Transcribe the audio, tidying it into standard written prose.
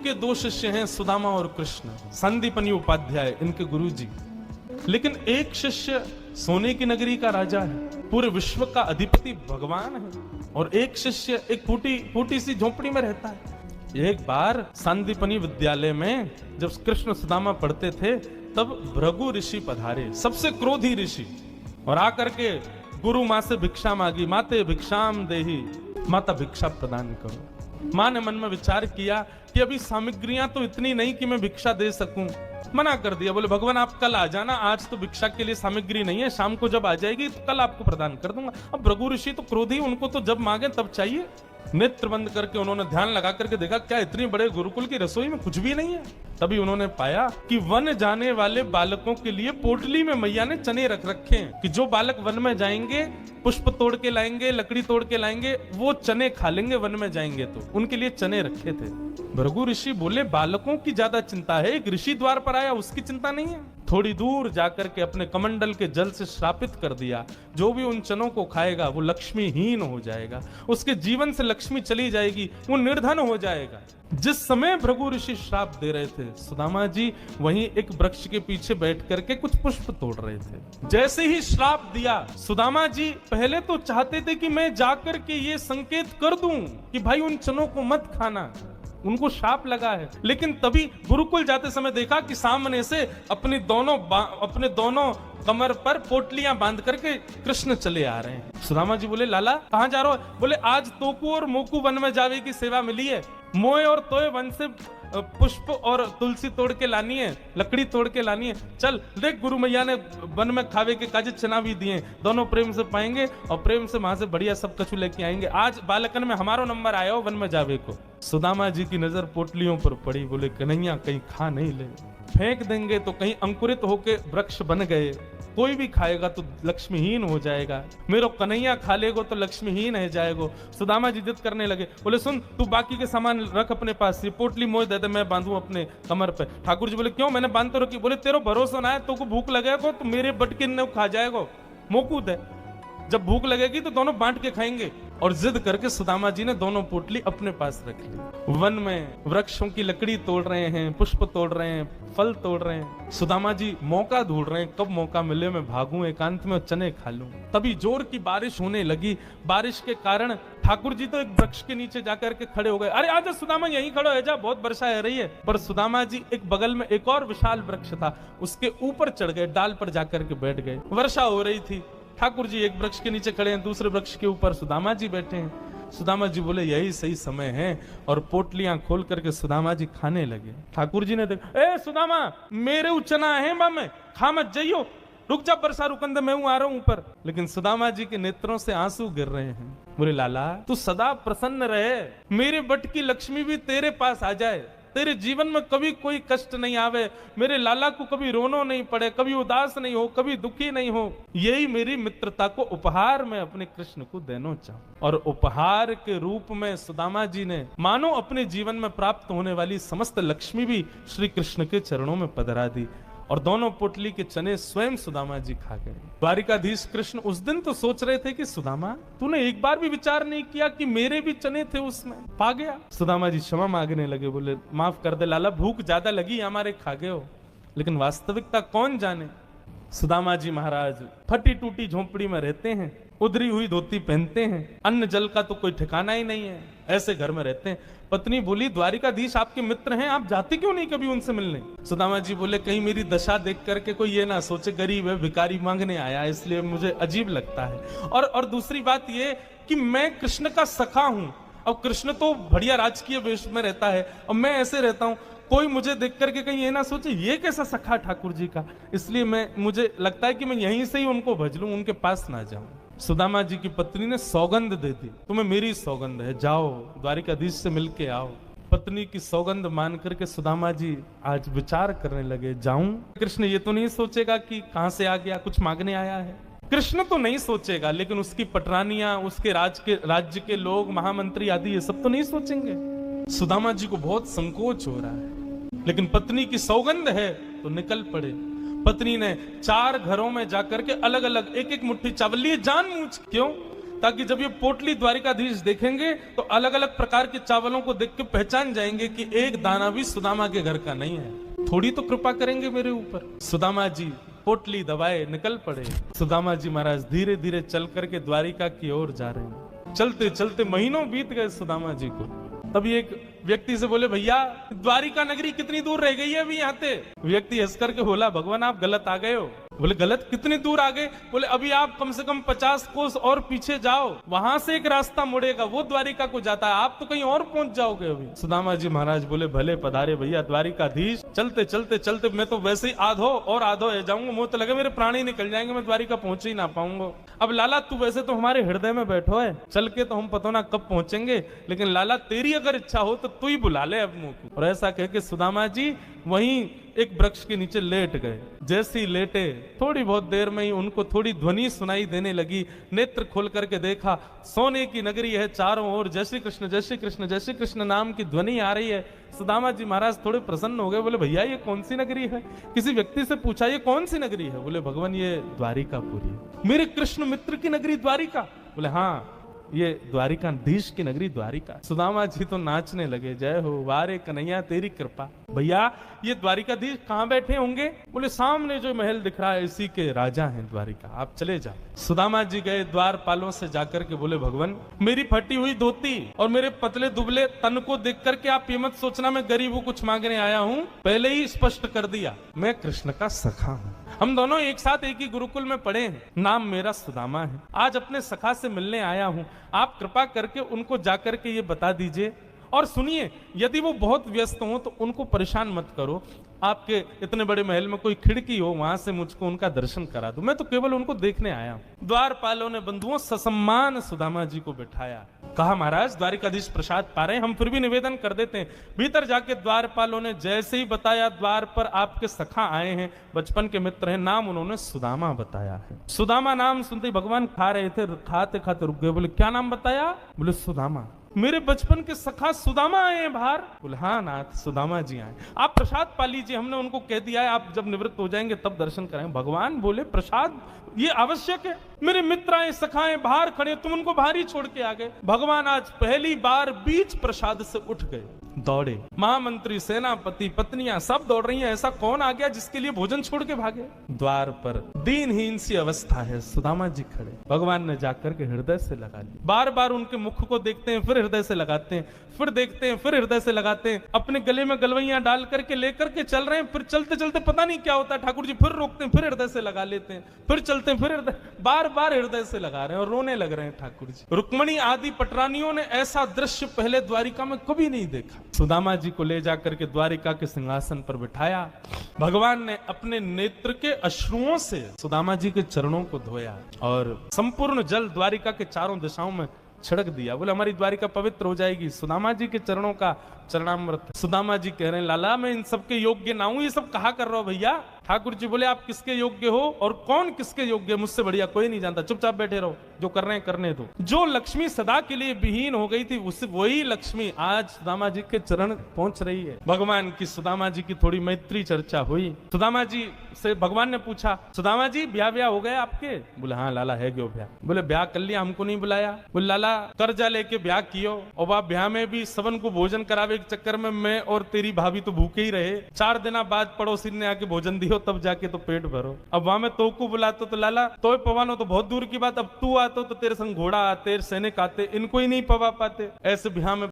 इनके दो शिष्य हैं, सुदामा और कृष्ण, संदीपनी उपाध्याय इनके गुरुजी। लेकिन एक शिष्य सोने की नगरी का राजा है, पूरे विश्व का अधिपति भगवान है, और एक शिष्य एक फूटी सी झोपड़ी में रहता है। एक बार संदीपनी विद्यालय में जब कृष्ण सुदामा पढ़ते थे तब भृगु ऋषि पधारे, सबसे क्रोधी ऋषि, और आकर के गुरु माँ से भिक्षा मांगी। माते भिक्षाम देहि, माता भिक्षा प्रदान करो। माँ ने मन में विचार किया कि अभी सामग्रियां तो इतनी नहीं कि मैं भिक्षा दे सकूं, मना कर दिया। बोले भगवान आप कल आ जाना, आज तो भिक्षा के लिए सामग्री नहीं है, शाम को जब आ जाएगी तो कल आपको प्रदान कर दूंगा। अब भृगु ऋषि तो क्रोधी, उनको तो जब मांगे तब चाहिए। नेत्र बंद करके उन्होंने ध्यान लगा करके देखा, क्या इतने बड़े गुरुकुल की रसोई में कुछ भी नहीं है। तभी उन्होंने पाया कि वन जाने वाले बालकों के लिए पोटली में मैया ने चने रख रखे हैं कि जो बालक वन में जाएंगे, पुष्प तोड़ के लाएंगे, लकड़ी तोड़ के लाएंगे, वो चने खा लेंगे वन में जाएंगे तो। उनके लिए चने रखे थे। भृगु ऋषि बोले बालकों की ज्यादा चिंता है, एक ऋषि द्वार पर आया उसकी चिंता नहीं है। थोड़ी दूर जाकर के अपने कमंडल के जल से श्रापित कर दिया, जो भी उन चनों को खाएगा वो लक्ष्मीहीन हो जाएगा, उसके जीवन से लक्ष्मी चली जाएगी, वो निर्धन हो जाएगा। जिस समय भृगु ऋषि श्राप दे रहे थे, सुदामा जी वहीं एक वृक्ष के पीछे बैठ करके कुछ पुष्प तोड़ रहे थे। जैसे ही श्राप दिया, सुदामा जी पहले तो चाहते थे कि मैं जाकर के ये संकेत कर दूं कि भाई उन चनों को मत खाना, उनको शाप लगा है। लेकिन तभी गुरुकुल जाते समय देखा कि सामने से अपने दोनों कमर पर पोटलियां बांध करके कृष्ण चले आ रहे हैं। सुदामा जी बोले लाला कहां जा रहे हो? बोले आज तोकू और मोकू वन में जावे की सेवा मिली है, मोए और तोए वन से पुष्प और तुलसी तोड़ के लानी है, लकड़ी तोड़ के लानी है। चल देख गुरु मैया ने वन में खावे के काजे चना भी दिए, दोनों प्रेम से पाएंगे और प्रेम से वहां से बढ़िया सब कछु लेके आएंगे। आज बालकन में हमारो नंबर आया हो वन में जावे को। सुदामा जी की नजर पोटलियों पर पड़ी। बोले कन्हैया कहीं खा नहीं ले, फेंक देंगे तो कहीं अंकुरित होके वृक्ष बन गए, कोई भी खाएगा तो लक्ष्मीहीन हो जाएगा, मेरो कन्हैया खा लेगो तो लक्ष्मीहीन है जाएगो। सुदामा जी जिद करने लगे। बोले सुन तू बाकी के सामान रख अपने पास, ये पोटली मोह दे दे, मैं बांधू अपने कमर पे। ठाकुर जी बोले क्यों? मैंने बांध तो रखी। बोले तेरो भरोसा ना है, तो को भूख लगेगा तो मेरे बटके ने खा जाएगा, मोकू दे, जब भूख लगेगी तो दोनों बांट के खाएंगे। और जिद करके सुदामा जी ने दोनों पोटली अपने पास रख ली। वन में वृक्षों की लकड़ी तोड़ रहे हैं, पुष्प तोड़ रहे हैं, फल तोड़ रहे हैं। सुदामा जी मौका ढूंढ रहे हैं, कब मौका मिले मैं भागूं एकांत में और चने खा लूं। तभी जोर की बारिश होने लगी। बारिश के कारण ठाकुर जी तो एक वृक्ष के नीचे जाकर के खड़े हो गए। अरे आजा सुदामा यहीं खड़ो है जा, बहुत वर्षा हो रही है। पर सुदामा जी एक बगल में एक और विशाल वृक्ष था, उसके ऊपर चढ़ गए, डाल पर जाकर के बैठ गए। वर्षा हो रही थी, ठाकुर जी एक वृक्ष के नीचे खड़े हैं, दूसरे वृक्ष के ऊपर सुदामा जी बैठे हैं। सुदामा जी बोले यही सही समय है, और पोटलियां खोल करके सुदामा जी खाने लगे। ठाकुर जी ने देखा, ए सुदामा मेरे उचना है में खा मत जाइयो, रुक जा वर्षा रुकंद मैं हूं आ रहा हूं ऊपर। लेकिन सुदामा जी के नेत्रों से आंसू गिर रहे हैं। बोले लाला तू सदा प्रसन्न रहे, मेरे बट की लक्ष्मी भी तेरे पास आ जाए, तेरे जीवन में कभी कोई कष्ट नहीं आवे, मेरे लाला को कभी रोनो नहीं पड़े, कभी उदास नहीं हो, कभी दुखी नहीं हो, यही मेरी मित्रता को उपहार में अपने कृष्ण को देना चाहूं। और उपहार के रूप में सुदामा जी ने मानो अपने जीवन में प्राप्त होने वाली समस्त लक्ष्मी भी श्री कृष्ण के चरणों में पधरा दी, और दोनों पोटली के चने स्वयं सुदामा जी खा गए। द्वारिकाधीश कृष्ण उस दिन तो सोच रहे थे कि सुदामा तूने एक बार भी विचार नहीं किया कि मेरे भी चने थे उसमें, पा गया। सुदामा जी क्षमा मांगने लगे। बोले माफ कर दे लाला, भूख ज्यादा लगी हमारे, खा गए हो। लेकिन वास्तविकता कौन जाने। सुदामा जी महाराज फटी टूटी झोंपड़ी में रहते हैं, उधरी हुई धोती पहनते हैं, अन्न जल का तो कोई ठिकाना ही नहीं है, ऐसे घर में रहते हैं। पत्नी बोली द्वारिकाधीश आपके मित्र हैं, आप जाते क्यों नहीं कभी उनसे मिलने? सुदामा जी बोले कहीं मेरी दशा देख करके कोई ये ना सोचे गरीब है, भिखारी मांगने आया, इसलिए मुझे अजीब लगता है। और दूसरी बात ये कि मैं कृष्ण का सखा हूं, अब कृष्ण तो बढ़िया राजकीय वेश में रहता है और मैं ऐसे रहता हूं, कोई मुझे देख करके कहीं ये ना सोचे ये कैसा सखा ठाकुर जी का, इसलिए मुझे लगता है कि मैं यहीं से ही उनको भज लूं, उनके पास ना जाऊं। सुदामा जी की पत्नी ने सौगंध दे दी, तुम्हें मेरी सौगंध है, जाओ द्वारिकाधीश से मिलके आओ। पत्नी की सौगंध मान करके सुदामा जी आज विचार करने लगे, जाऊं? कृष्ण ये तो नहीं सोचेगा कि कहां से आ गया, कुछ मांगने आया है। कृष्ण तो नहीं सोचेगा, लेकिन उसकी पटरानियां, उसके राज्य के लोग, महामंत्री आदि ये सब तो नहीं सोचेंगे। सुदामा जी को बहुत संकोच हो रहा है, लेकिन पत्नी की सौगंध है तो निकल पड़े। पत्नी ने 4 घरों में जाकर के अलग अलग एक एक मुट्ठी चावल लिए, जान मूछ। क्यों? ताकि जब ये पोटली द्वारिकाधीश देखेंगे तो अलग अलग प्रकार के चावलों को देख के पहचान जाएंगे कि एक दाना भी सुदामा के घर का नहीं है। थोड़ी तो कृपा करेंगे मेरे ऊपर। सुदामा जी पोटली दबाए निकल पड़े। सुदामा जी महाराज धीरे धीरे चल करके द्वारिका की ओर जा रहे हैं। चलते चलते महीनों बीत गए सुदामा जी को। तभी एक व्यक्ति से बोले, भैया द्वारिका नगरी कितनी दूर रह गई है अभी यहाँ से? व्यक्ति हंस करके बोला, भगवान आप गलत आ गए हो। बोले गलत? कितनी दूर आ गए? बोले अभी आप कम से कम 50 कोस और पीछे जाओ, वहां से एक रास्ता मुड़ेगा, वो द्वारिका को जाता है, आप तो कहीं और पहुंच जाओगे अभी। सुदामा जी महाराज बोले, भले पधारे भैया द्वारिकाधीश। चलते चलते चलते मैं तो वैसे ही आधो और आधो रह जाऊंगा, मुझे तो लगे मेरे प्राण ही निकल जाएंगे, मैं द्वारिका पहुंच ही ना पाऊंगा। अब लाला तू वैसे तो हमारे हृदय में बैठो है, चल के तो हम पता ना कब पहुंचेंगे, लेकिन लाला तेरी अगर इच्छा हो तो तू ही बुला ले अब मुंह को। और ऐसा कह के सुदामा जी वहीं एक वृक्ष के नीचे लेट गए। जैसे ही लेटे थोड़ी बहुत देर में ही उनको थोड़ी ध्वनि सुनाई देने लगी। नेत्र खोल करके देखा, सोने की नगरी है, चारों ओर जय श्री कृष्ण जय श्री कृष्ण जय श्री कृष्ण नाम की ध्वनि आ रही है। सुदामा जी महाराज थोड़े प्रसन्न हो गए। बोले भैया ये कौन सी नगरी है? किसी व्यक्ति से पूछा ये कौन सी नगरी है? बोले भगवान ये द्वारिकापुरी है। मेरे कृष्ण मित्र की नगरी द्वारिका? बोले हाँ ये द्वारिकाधीश की नगरी द्वारिका। सुदामा जी तो नाचने लगे, जय हो वारे कन्हैया तेरी कृपा। भैया ये द्वारिकाधीश कहाँ बैठे होंगे? बोले सामने जो महल दिख रहा है इसी के राजा हैं द्वारिका, आप चले जाओ। सुदामा जी गए द्वारपालों से जाकर के बोले, भगवान मेरी फटी हुई धोती और मेरे पतले दुबले तन को देख करके आप ये मत सोचना मैं गरीब हूँ कुछ मांगने आया हूँ। पहले ही स्पष्ट कर दिया मैं कृष्ण का सखा हूँ, हम दोनों एक साथ एक ही गुरुकुल में पढ़े हैं, नाम मेरा सुदामा है। आज अपने सखा से मिलने आया हूं, आप कृपा करके उनको जाकर के ये बता दीजिए। और सुनिए, यदि वो बहुत व्यस्त हो तो उनको परेशान मत करो, आपके इतने बड़े महल में कोई खिड़की हो वहां से मुझको उनका दर्शन करा दो, मैं तो केवल उनको देखने आया हूं। द्वारपालों ने बंधुओं ससम्मान सुदामा जी को बिठाया। कहा महाराज द्वारिकाधीश प्रसाद पा रहे हैं, हम फिर भी निवेदन कर देते हैं। भीतर जाके द्वारपालों ने जैसे ही बताया, द्वार पर आपके सखा आए हैं, बचपन के मित्र हैं, नाम उन्होंने सुदामा बताया है। सुदामा नाम सुनते ही भगवान खा रहे थे, खाते खाते रुक गए। बोले क्या नाम बताया? बोले सुदामा। मेरे बचपन के सखा सुदामा आए हैं बाहर? बोले हाँ नाथ सुदामा जी आए। आप प्रसाद पा लीजिए, हमने उनको कह दिया है आप जब निवृत्त हो जाएंगे तब दर्शन करेंगे। भगवान बोले प्रसाद ये आवश्यक है? मेरे मित्र आए सखाएं बाहर खड़े, तुम उनको बाहर ही छोड़ के आ गए। भगवान आज पहली बार बीच प्रसाद से उठ गए, दौड़े। महामंत्री सेनापति पत्नियां सब दौड़ रही हैं, ऐसा कौन आ गया जिसके लिए भोजन छोड़ के भागे? द्वार पर दीनहीन सी अवस्था है, सुदामा जी खड़े। भगवान ने जाकर के हृदय से लगा लिया। बार बार उनके मुख को देखते हैं, फिर हृदय से लगाते हैं, फिर देखते हैं, फिर हृदय से लगाते हैं। अपने गले में गलवैया डाल करके लेकर के चल रहे हैं, फिर चलते चलते पता नहीं क्या होता है, ठाकुर जी फिर रोकते हैं, फिर हृदय से लगा लेते हैं, फिर चलते हैं, फिर हृदय, बार बार हृदय से लगा रहे हैं और रोने लग रहे हैं ठाकुर जी। रुक्मणी आदि पटरानियों ने ऐसा दृश्य पहले द्वारिका में कभी नहीं देखा। सुदामा जी को ले जाकर के द्वारिका के सिंहासन पर बिठाया। भगवान ने अपने नेत्र के अश्रुओं से सुदामा जी के चरणों को धोया और संपूर्ण जल द्वारिका के चारों दिशाओं में छिड़क दिया। बोले हमारी द्वारिका पवित्र हो जाएगी। सुदामा जी के चरणों का चरणामृत। सुदामा जी कह रहे हैं लाला मैं इन सबके योग्य ना हूं, ये सब कहा कर रहा हो भैया? ठाकुर जी बोले आप किसके योग्य हो और कौन किसके योग्य? मुझसे बढ़िया कोई नहीं जानता, चुपचाप बैठे रहो, जो कर रहे हैं करने दो। जो लक्ष्मी सदा के लिए विहीन हो गई थी, उससे वही लक्ष्मी आज सुदामा जी के चरण पहुंच रही है। भगवान की सुदामा जी की थोड़ी मैत्री चर्चा हुई। सुदामा जी से भगवान ने पूछा, सुदामा जी ब्याह हो गए आपके? बोले हाँ लाला है क्यों ब्याह? बोले ब्याह कर लिया, हमको नहीं बुलाया। बोले लाला कर्जा लेके ब्याह कियो और वह ब्याह में भी सबन को भोजन करावे के चक्कर में मैं और तेरी भाभी तो भूखे ही रहे। 4 दिन बाद पड़ोसी ने आके भोजन दियो तब जाके तो पेट भरो। अब वहां में तो को बुलाते तो लाला तो पवानो तो बहुत दूर की बात, अब तू आते तो तेरे संग घोड़ा आते, सैनिक आते, इनको ही नहीं पवा पाते। ऐसे ब्याह में